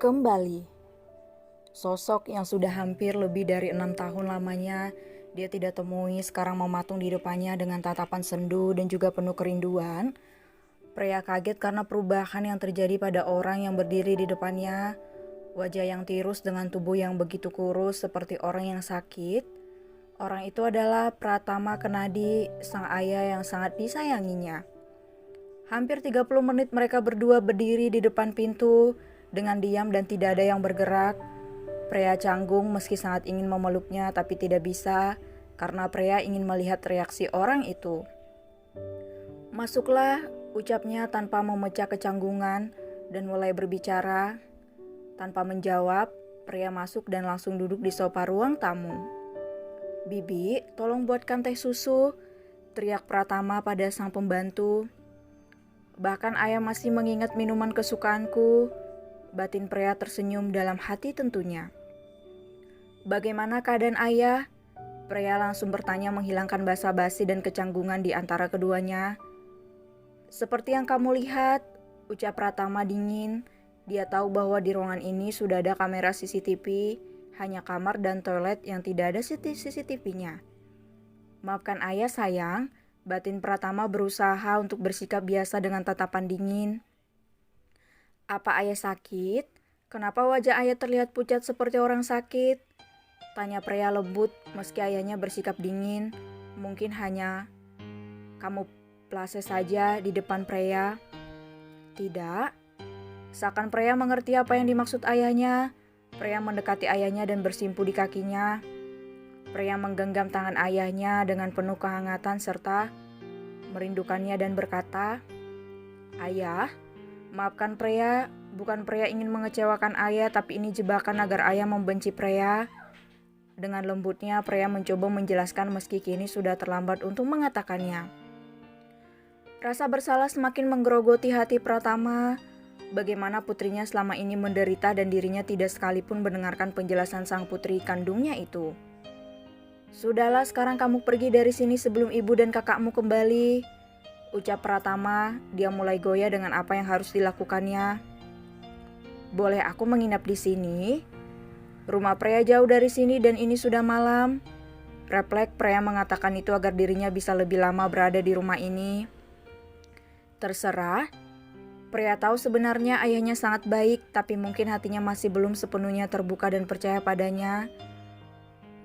Kembali, sosok yang sudah hampir lebih dari 6 tahun lamanya dia tidak temui sekarang mematung di depannya dengan tatapan sendu dan juga penuh kerinduan. Pria kaget karena perubahan yang terjadi pada orang yang berdiri di depannya. Wajah yang tirus dengan tubuh yang begitu kurus seperti orang yang sakit. Orang itu adalah Pratama Kenadi, sang ayah yang sangat disayanginya. Hampir 30 menit mereka berdua berdiri di depan pintu dengan diam dan tidak ada yang bergerak. Pria canggung meski sangat ingin memeluknya tapi tidak bisa karena pria ingin melihat reaksi orang itu. "Masuklah," ucapnya tanpa memecah kecanggungan dan mulai berbicara. Tanpa menjawab, pria masuk dan langsung duduk di sofa ruang tamu. "Bibi, tolong buatkan teh susu," teriak Pratama pada sang pembantu. "Bahkan ayah masih mengingat minuman kesukaanku," batin pria tersenyum dalam hati tentunya. "Bagaimana keadaan ayah?" Pria langsung bertanya menghilangkan basa-basi dan kecanggungan di antara keduanya. "Seperti yang kamu lihat," ucap Pratama dingin. Dia tahu bahwa di ruangan ini sudah ada kamera CCTV, hanya kamar dan toilet yang tidak ada CCTV-nya. "Maafkan ayah sayang," batin Pratama berusaha untuk bersikap biasa dengan tatapan dingin. "Apa ayah sakit? Kenapa wajah ayah terlihat pucat seperti orang sakit?" tanya pria lembut meski ayahnya bersikap dingin. Mungkin hanya kamu plase saja di depan pria. "Tidak." Seakan pria mengerti apa yang dimaksud ayahnya. Pria mendekati ayahnya dan bersimpu di kakinya. Pria menggenggam tangan ayahnya dengan penuh kehangatan serta merindukannya dan berkata, "Ayah, maafkan pria, bukan pria ingin mengecewakan ayah, tapi ini jebakan agar ayah membenci pria." Dengan lembutnya pria mencoba menjelaskan meski kini sudah terlambat untuk mengatakannya. Rasa bersalah semakin menggerogoti hati Pratama. Bagaimana putrinya selama ini menderita dan dirinya tidak sekalipun mendengarkan penjelasan sang putri kandungnya itu. "Sudahlah, sekarang kamu pergi dari sini sebelum ibu dan kakakmu kembali," ucap Pratama. Dia mulai goyah dengan apa yang harus dilakukannya. "Boleh aku menginap di sini? Rumah pria jauh dari sini dan ini sudah malam." Refleks pria mengatakan itu agar dirinya bisa lebih lama berada di rumah ini. "Terserah." Pria tahu sebenarnya ayahnya sangat baik, tapi mungkin hatinya masih belum sepenuhnya terbuka dan percaya padanya.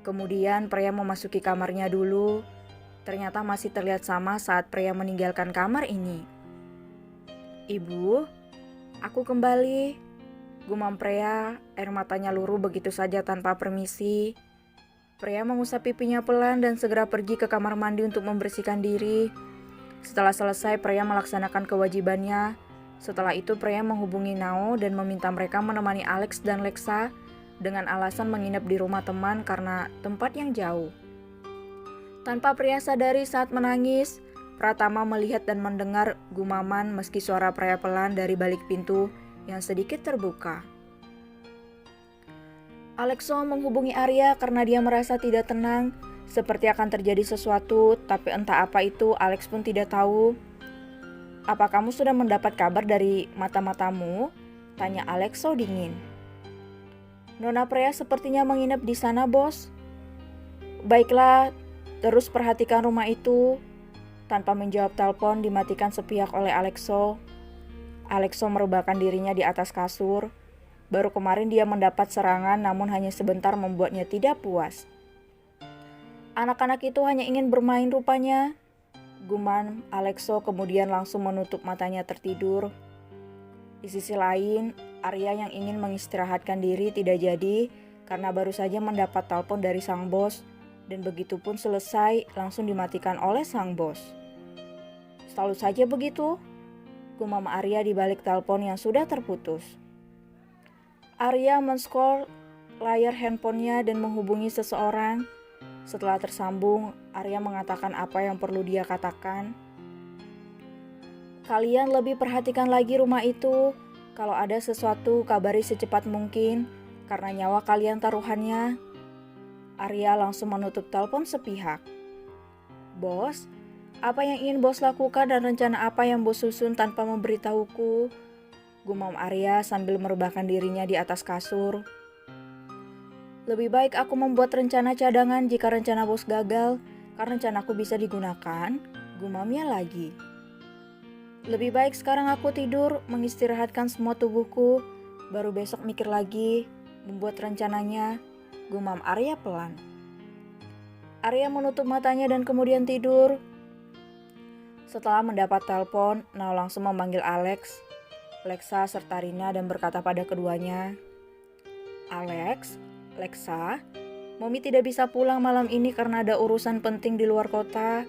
Kemudian pria memasuki kamarnya dulu. Ternyata masih terlihat sama saat pria meninggalkan kamar ini. "Ibu, aku kembali," gumam pria, air matanya luruh begitu saja tanpa permisi. Pria mengusap pipinya pelan dan segera pergi ke kamar mandi untuk membersihkan diri. Setelah selesai, pria melaksanakan kewajibannya. Setelah itu pria menghubungi Nao dan meminta mereka menemani Alex dan Lexa dengan alasan menginap di rumah teman karena tempat yang jauh. Tanpa pria sadari saat menangis, Pratama melihat dan mendengar gumaman meski suara pria pelan dari balik pintu yang sedikit terbuka. Alexo menghubungi Arya karena dia merasa tidak tenang, seperti akan terjadi sesuatu, tapi entah apa itu Alex pun tidak tahu. "Apa kamu sudah mendapat kabar dari mata-matamu?" tanya Alexo dingin. "Nona Prea sepertinya menginap di sana, bos." "Baiklah, terus perhatikan rumah itu." Tanpa menjawab telepon dimatikan sepihak oleh Alexo. Alexo merebahkan dirinya di atas kasur. Baru kemarin dia mendapat serangan namun hanya sebentar membuatnya tidak puas. "Anak-anak itu hanya ingin bermain rupanya," gumam Alexo kemudian langsung menutup matanya tertidur. Di sisi lain, Arya yang ingin mengistirahatkan diri tidak jadi karena baru saja mendapat telepon dari sang bos dan begitupun selesai langsung dimatikan oleh sang bos. "Selalu saja begitu," gumam Arya di balik telepon yang sudah terputus. Arya men-scroll layar handphonenya dan menghubungi seseorang. Setelah tersambung, Arya mengatakan apa yang perlu dia katakan. Kalian lebih perhatikan lagi rumah itu. Kalau ada sesuatu, kabari secepat mungkin, karena nyawa kalian taruhannya. Arya langsung menutup telepon sepihak. Bos, apa yang ingin bos lakukan dan rencana apa yang bos susun tanpa memberitahuku? Gumam Arya sambil merebahkan dirinya di atas kasur. Lebih baik aku membuat rencana cadangan jika rencana bos gagal, karena rencanaku bisa digunakan, gumamnya lagi. Lebih baik sekarang aku tidur, mengistirahatkan semua tubuhku, baru besok mikir lagi, membuat rencananya, gumam Arya pelan. Arya menutup matanya dan kemudian tidur. Setelah mendapat telepon, Nao langsung memanggil Alex, Lexa serta Rina dan berkata pada keduanya, Alex, Lexa, Mommy tidak bisa pulang malam ini karena ada urusan penting di luar kota.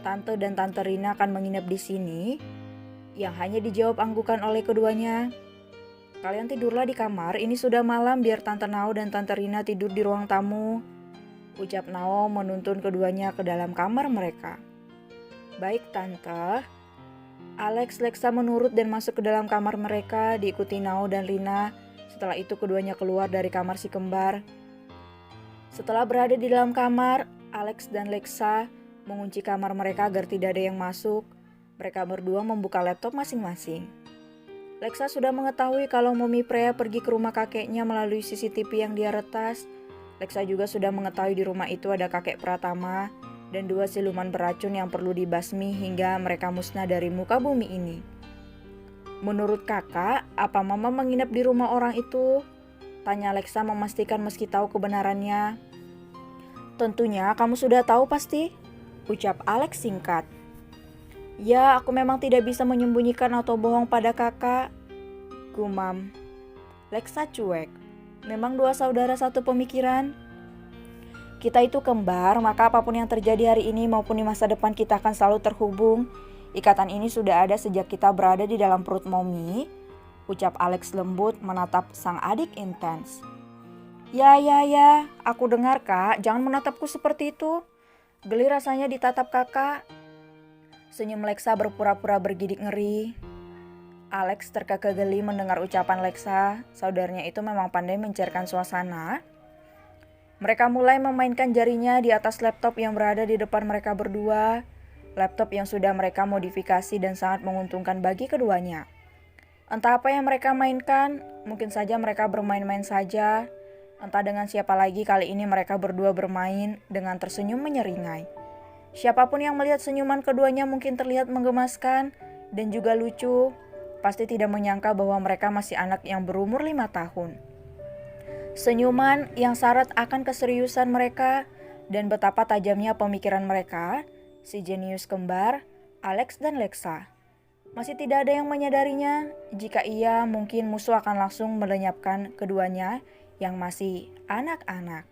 Tante dan Tante Rina akan menginap di sini, yang hanya dijawab anggukan oleh keduanya. Kalian tidurlah di kamar, ini sudah malam biar Tante Nao dan Tante Rina tidur di ruang tamu. Ucap Nao menuntun keduanya ke dalam kamar mereka. Baik Tante. Alex, Lexa menurut dan masuk ke dalam kamar mereka diikuti Nao dan Rina. Setelah itu keduanya keluar dari kamar si kembar. Setelah berada di dalam kamar, Alex dan Lexa mengunci kamar mereka agar tidak ada yang masuk. Mereka berdua membuka laptop masing-masing. Lexa sudah mengetahui kalau Mommy Freya pergi ke rumah kakeknya melalui CCTV yang dia retas. Lexa juga sudah mengetahui di rumah itu ada kakek Pratama dan 2 siluman beracun yang perlu dibasmi hingga mereka musnah dari muka bumi ini. Menurut kakak, apa mama menginap di rumah orang itu? Tanya Lexa memastikan meski tahu kebenarannya. Tentunya kamu sudah tahu pasti. Ucap Alex singkat. Ya, aku memang tidak bisa menyembunyikan atau bohong pada kakak. Gumam. Lexa cuek. Memang 2 saudara satu pemikiran. Kita itu kembar, maka apapun yang terjadi hari ini maupun di masa depan kita akan selalu terhubung. Ikatan ini sudah ada sejak kita berada di dalam perut Mommy. Ucap Alex lembut menatap sang adik intens. Ya, aku dengar kak, jangan menatapku seperti itu. Geli rasanya ditatap kakak. Senyum Lexa berpura-pura bergidik ngeri. Alex terkekeh geli mendengar ucapan Lexa. Saudaranya itu memang pandai mencairkan suasana. Mereka mulai memainkan jarinya di atas laptop yang berada di depan mereka berdua. Laptop yang sudah mereka modifikasi dan sangat menguntungkan bagi keduanya. Entah apa yang mereka mainkan, mungkin saja mereka bermain-main saja. Entah dengan siapa lagi kali ini mereka berdua bermain dengan tersenyum menyeringai. Siapapun yang melihat senyuman keduanya mungkin terlihat menggemaskan dan juga lucu. Pasti tidak menyangka bahwa mereka masih anak yang berumur 5 tahun. Senyuman yang syarat akan keseriusan mereka dan betapa tajamnya pemikiran mereka, si jenius kembar, Alex dan Lexa. Masih tidak ada yang menyadarinya, jika iya mungkin musuh akan langsung melenyapkan keduanya yang masih anak-anak.